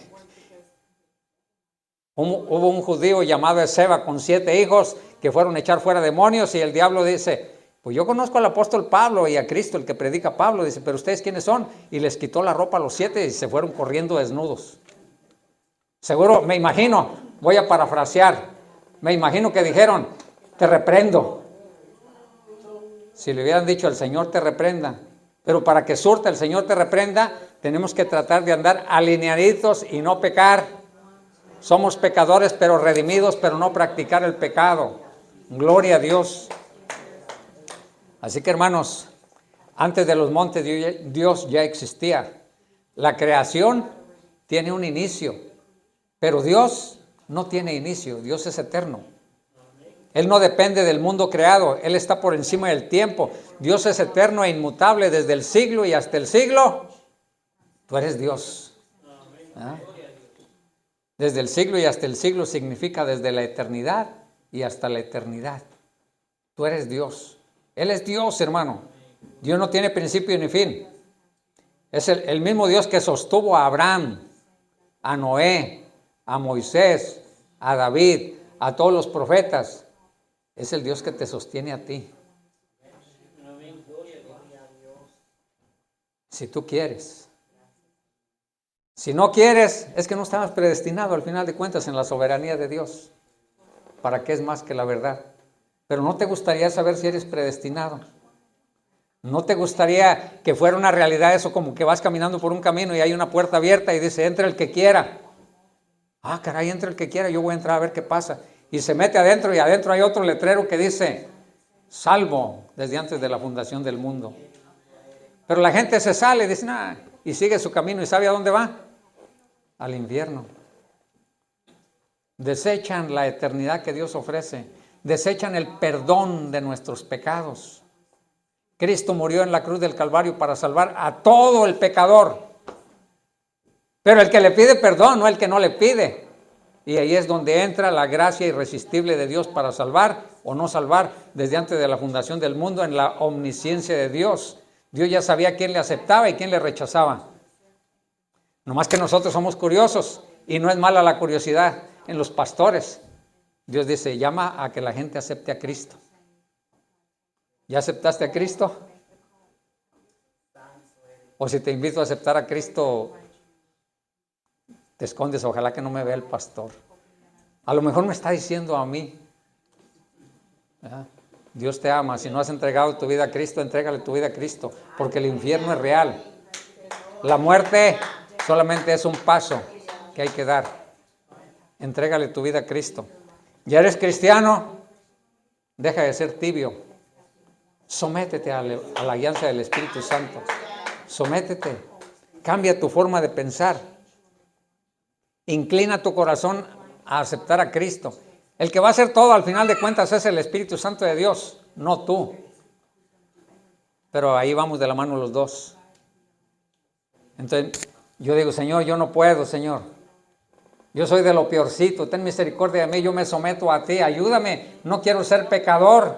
A: Hubo un judío llamado Esceva con 7 hijos que fueron a echar fuera demonios y el diablo dice, pues yo conozco al apóstol Pablo y a Cristo, el que predica Pablo. Dice, pero ¿ustedes quiénes son? Y les quitó la ropa a los 7 y se fueron corriendo desnudos. Seguro, me imagino, voy a parafrasear, me imagino que dijeron, te reprendo. Si le hubieran dicho, el Señor te reprenda. Pero para que surta el Señor te reprenda, tenemos que tratar de andar alineaditos y no pecar. Somos pecadores, pero redimidos, pero no practicar el pecado. Gloria a Dios. Así que hermanos, antes de los montes Dios ya existía. La creación tiene un inicio, pero Dios no tiene inicio, Dios es eterno. Él no depende del mundo creado, Él está por encima del tiempo. Dios es eterno e inmutable desde el siglo y hasta el siglo. Tú eres Dios. Desde el siglo y hasta el siglo significa desde la eternidad y hasta la eternidad. Tú eres Dios. Él es Dios, hermano. Dios no tiene principio ni fin. Es el mismo Dios que sostuvo a Abraham, a Noé, a Moisés, a David, a todos los profetas. Es el Dios que te sostiene a ti. Si tú quieres. Si no quieres, es que no estabas predestinado al final de cuentas en la soberanía de Dios. ¿Para qué es más que la verdad? Pero ¿no te gustaría saber si eres predestinado? ¿No te gustaría que fuera una realidad eso como que vas caminando por un camino y hay una puerta abierta y dice, entra el que quiera? Caray, entra el que quiera, yo voy a entrar a ver qué pasa. Y se mete adentro y adentro hay otro letrero que dice, salvo desde antes de la fundación del mundo. Pero la gente se sale y dice, y sigue su camino y ¿sabe a dónde va? Al infierno. Desechan la eternidad que Dios ofrece. Desechan el perdón de nuestros pecados. Cristo murió en la cruz del Calvario para salvar a todo el pecador. Pero el que le pide perdón, no el que no le pide. Y ahí es donde entra la gracia irresistible de Dios para salvar o no salvar desde antes de la fundación del mundo en la omnisciencia de Dios. Dios ya sabía quién le aceptaba y quién le rechazaba. Nomás que nosotros somos curiosos y no es mala la curiosidad en los pastores. Dios dice, llama a que la gente acepte a Cristo. ¿Ya aceptaste a Cristo? O si te invito a aceptar a Cristo, te escondes, ojalá que no me vea el pastor. A lo mejor me está diciendo a mí, ¿verdad? Dios te ama, si no has entregado tu vida a Cristo, entrégale tu vida a Cristo, porque el infierno es real. La muerte solamente es un paso que hay que dar. Entrégale tu vida a Cristo. ¿Ya eres cristiano? Deja de ser tibio. Sométete a la guianza del Espíritu Santo. Sométete. Cambia tu forma de pensar. Inclina tu corazón a aceptar a Cristo. El que va a hacer todo al final de cuentas es el Espíritu Santo de Dios, no tú. Pero ahí vamos de la mano los dos. Entonces yo digo, Señor, yo no puedo, Señor. Yo soy de lo peorcito, ten misericordia de mí, yo me someto a ti, ayúdame, no quiero ser pecador.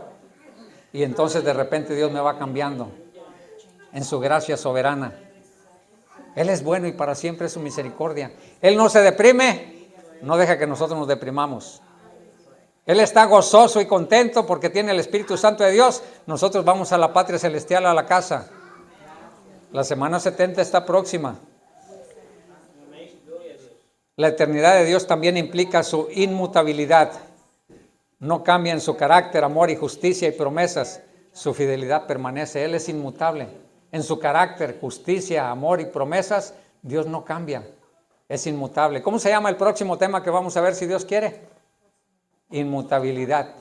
A: Y entonces de repente Dios me va cambiando en su gracia soberana. Él es bueno y para siempre es su misericordia. Él no se deprime, no deja que nosotros nos deprimamos. Él está gozoso y contento porque tiene el Espíritu Santo de Dios. Nosotros vamos a la patria celestial, a la casa. La semana 70 está próxima. La eternidad de Dios también implica su inmutabilidad. No cambia en su carácter, amor y justicia y promesas. Su fidelidad permanece. Él es inmutable. En su carácter, justicia, amor y promesas, Dios no cambia. Es inmutable. ¿Cómo se llama el próximo tema que vamos a ver si Dios quiere? Inmutabilidad.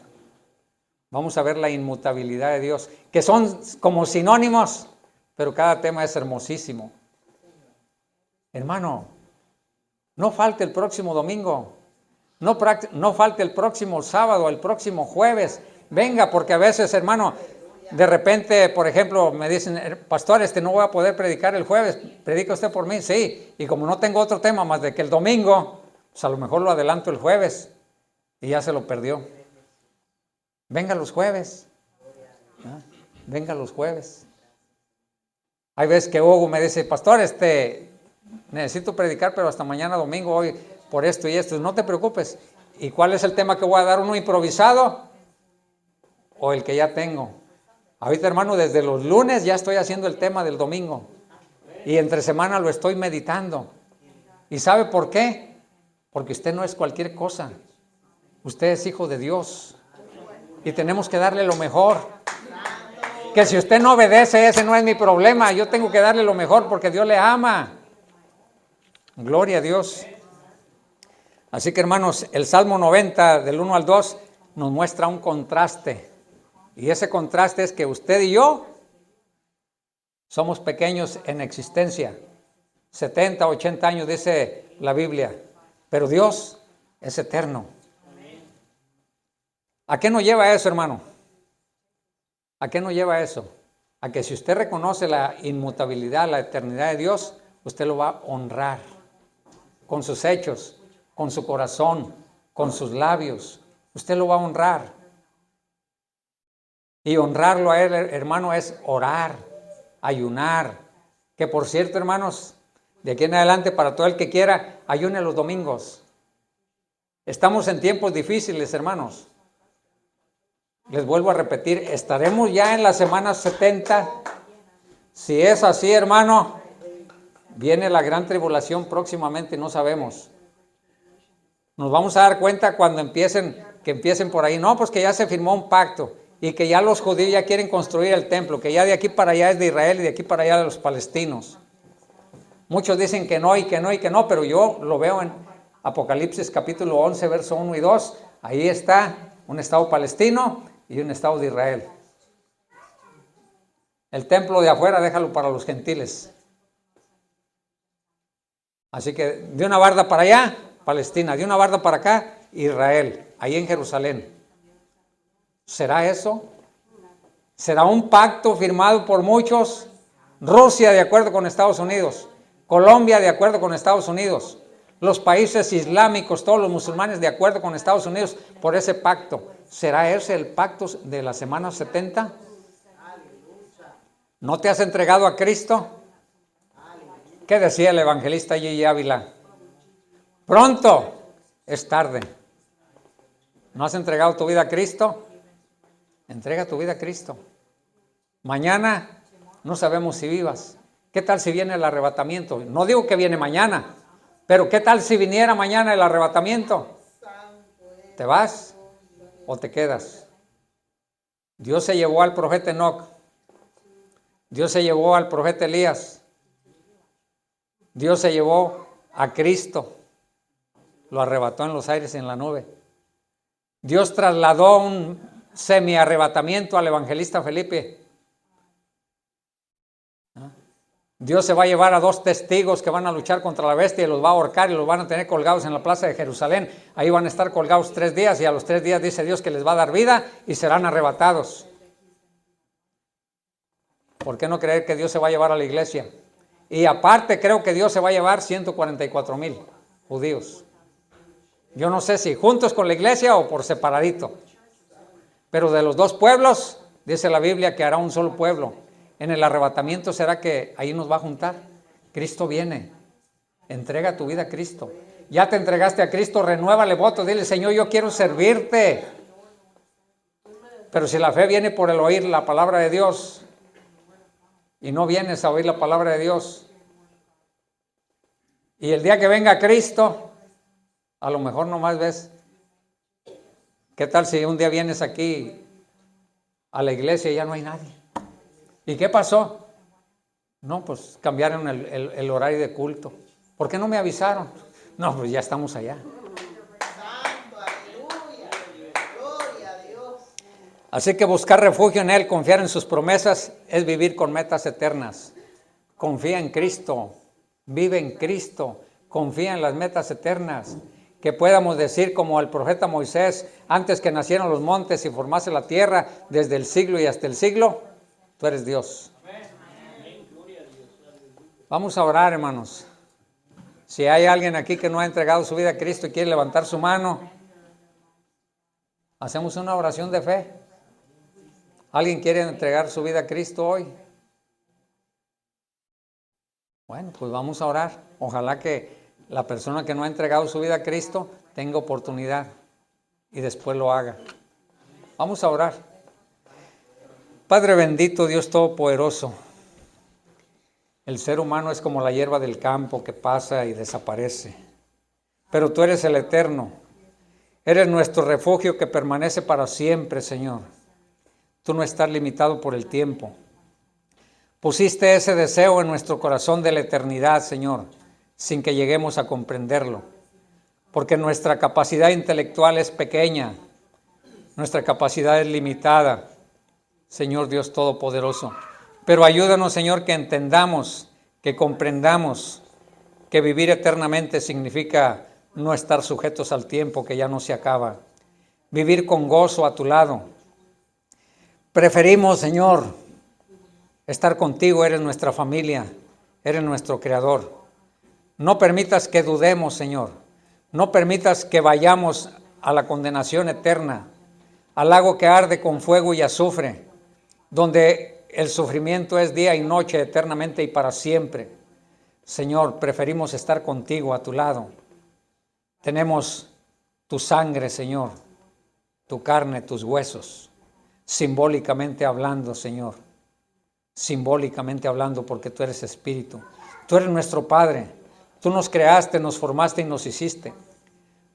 A: Vamos a ver la inmutabilidad de Dios, que son como sinónimos, pero cada tema es hermosísimo. Hermano, no falte el próximo domingo, no falte el próximo sábado, el próximo jueves. Venga, porque a veces, hermano, de repente, por ejemplo, me dicen, pastor, no voy a poder predicar el jueves, ¿predica usted por mí? Sí, y como no tengo otro tema más de que el domingo, pues a lo mejor lo adelanto el jueves y ya se lo perdió. Venga los jueves, ¿ah? Venga los jueves. Hay veces que Hugo me dice, pastor, necesito predicar, pero hasta mañana domingo, hoy, por esto y esto. No te preocupes. ¿Y cuál es el tema que voy a dar? ¿Uno improvisado o el que ya tengo? Ahorita, hermano, desde los lunes ya estoy haciendo el tema del domingo. Y entre semana lo estoy meditando. ¿Y sabe por qué? Porque usted no es cualquier cosa. Usted es hijo de Dios. Y tenemos que darle lo mejor. Que si usted no obedece, ese no es mi problema. Yo tengo que darle lo mejor porque Dios le ama. Gloria a Dios. Así que, hermanos, el Salmo 90, del 1 al 2, nos muestra un contraste. Y ese contraste es que usted y yo somos pequeños en existencia. 70, 80 años dice la Biblia. Pero Dios es eterno. ¿A qué nos lleva eso, hermano? ¿A qué nos lleva eso? A que si usted reconoce la inmutabilidad, la eternidad de Dios, usted lo va a honrar con sus hechos, con su corazón, con sus labios. Usted lo va a honrar. Y honrarlo a Él, hermano, es orar, ayunar. Que por cierto, hermanos, de aquí en adelante, para todo el que quiera, ayune los domingos. Estamos en tiempos difíciles, hermanos. Les vuelvo a repetir, estaremos ya en la semana 70. Si es así, hermano, viene la gran tribulación próximamente, no sabemos. Nos vamos a dar cuenta cuando empiecen por ahí. No, pues que ya se firmó un pacto y que ya los judíos ya quieren construir el templo, que ya de aquí para allá es de Israel y de aquí para allá de los palestinos. Muchos dicen que no y que no y que no, pero yo lo veo en Apocalipsis capítulo 11, verso 1 y 2. Ahí está un estado palestino y un estado de Israel. El templo de afuera déjalo para los gentiles. Así que de una barda para allá, Palestina, de una barda para acá, Israel, ahí en Jerusalén. ¿Será eso? ¿Será un pacto firmado por muchos? Rusia de acuerdo con Estados Unidos, Colombia de acuerdo con Estados Unidos, los países islámicos, todos los musulmanes de acuerdo con Estados Unidos por ese pacto. ¿Será ese el pacto de la semana 70? ¿No te has entregado a Cristo? ¿Qué decía el evangelista Gigi Ávila? Pronto es tarde. ¿No has entregado tu vida a Cristo? Entrega tu vida a Cristo. Mañana no sabemos si vivas. ¿Qué tal si viene el arrebatamiento? No digo que viene mañana, pero ¿qué tal si viniera mañana el arrebatamiento? ¿Te vas o te quedas? Dios se llevó al profeta Enoc. Dios se llevó al profeta Elías. Dios se llevó a Cristo. Lo arrebató en los aires en la nube. Dios trasladó un semi-arrebatamiento al evangelista Felipe. Dios se va a llevar a 2 testigos que van a luchar contra la bestia y los va a ahorcar y los van a tener colgados en la plaza de Jerusalén. Ahí van a estar colgados 3 días y a los 3 días dice Dios que les va a dar vida y serán arrebatados. ¿Por qué no creer que Dios se va a llevar a la iglesia? Y aparte creo que Dios se va a llevar 144,000 judíos. Yo no sé si juntos con la iglesia o por separadito. Pero de los 2 pueblos, dice la Biblia que hará un solo pueblo. En el arrebatamiento será que ahí nos va a juntar. Cristo viene. Entrega tu vida a Cristo. Ya te entregaste a Cristo, renuévale voto. Dile, Señor, yo quiero servirte. Pero si la fe viene por el oír la palabra de Dios y no vienes a oír la palabra de Dios, y el día que venga Cristo, a lo mejor nomás ves. ¿Qué tal si un día vienes aquí a la iglesia y ya no hay nadie? ¿Y qué pasó? No, pues cambiaron el horario de culto. ¿Por qué no me avisaron? No, pues ya estamos allá.
B: Santo, aleluya, gloria a Dios.
A: Así que buscar refugio en Él, confiar en sus promesas, es vivir con metas eternas. Confía en Cristo, vive en Cristo, confía en las metas eternas. Que podamos decir como el profeta Moisés, antes que nacieran los montes y formase la tierra, desde el siglo y hasta el siglo, tú eres Dios. Vamos a orar, hermanos. Si hay alguien aquí que no ha entregado su vida a Cristo y quiere levantar su mano, hacemos una oración de fe. ¿Alguien quiere entregar su vida a Cristo hoy? Bueno, pues vamos a orar. Ojalá que la persona que no ha entregado su vida a Cristo tenga oportunidad y después lo haga. Vamos a orar. Padre bendito, Dios todopoderoso, el ser humano es como la hierba del campo que pasa y desaparece, pero tú eres el eterno, eres nuestro refugio que permanece para siempre, Señor. Tú no estás limitado por el tiempo. Pusiste ese deseo en nuestro corazón de la eternidad, Señor, sin que lleguemos a comprenderlo, porque nuestra capacidad intelectual es pequeña, nuestra capacidad es limitada, Señor Dios Todopoderoso. Pero ayúdanos, Señor, que entendamos, que comprendamos que vivir eternamente significa no estar sujetos al tiempo que ya no se acaba. Vivir con gozo a tu lado. Preferimos, Señor, estar contigo. Eres nuestra familia, eres nuestro Creador. No permitas que dudemos, Señor. No permitas que vayamos a la condenación eterna, al lago que arde con fuego y azufre, donde el sufrimiento es día y noche eternamente y para siempre. Señor, preferimos estar contigo a tu lado. Tenemos tu sangre, Señor, tu carne, tus huesos, simbólicamente hablando, Señor. Simbólicamente hablando, porque tú eres espíritu. Tú eres nuestro Padre. Tú nos creaste, nos formaste y nos hiciste.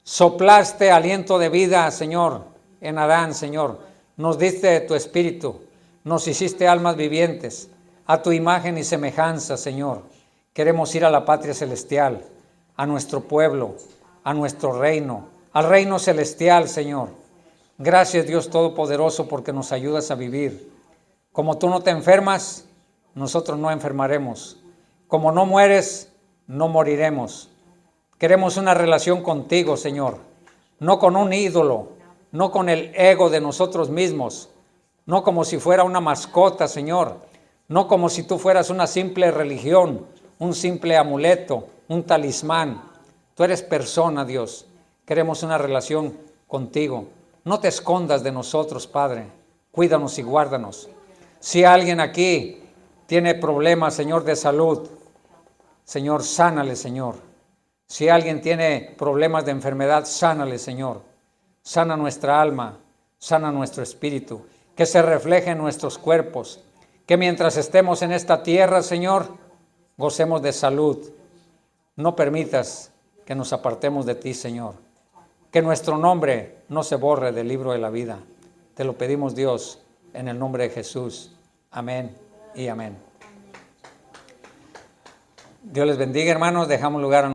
A: Soplaste aliento de vida, Señor, en Adán, Señor. Nos diste tu espíritu. Nos hiciste almas vivientes, a tu imagen y semejanza, Señor. Queremos ir a la patria celestial, a nuestro pueblo, a nuestro reino, al reino celestial, Señor. Gracias, Dios Todopoderoso, porque nos ayudas a vivir. Como tú no te enfermas, nosotros no enfermaremos. Como no mueres, no moriremos. Queremos una relación contigo, Señor, no con un ídolo, no con el ego de nosotros mismos, no como si fuera una mascota, Señor, no como si tú fueras una simple religión, un simple amuleto, un talismán. Tú eres persona, Dios. Queremos una relación contigo. No te escondas de nosotros, Padre. Cuídanos y guárdanos. Si alguien aquí tiene problemas, Señor, de salud, Señor, sánale, Señor. Si alguien tiene problemas de enfermedad, sánale, Señor. Sana nuestra alma, sana nuestro espíritu. Que se refleje en nuestros cuerpos, Que mientras estemos en esta tierra, Señor, gocemos de salud. No permitas que nos apartemos de ti, Señor. Que nuestro nombre no se borre del libro de la vida. Te lo pedimos, Dios, en el nombre de Jesús. Amén y amén. Dios les bendiga, hermanos. Dejamos lugar a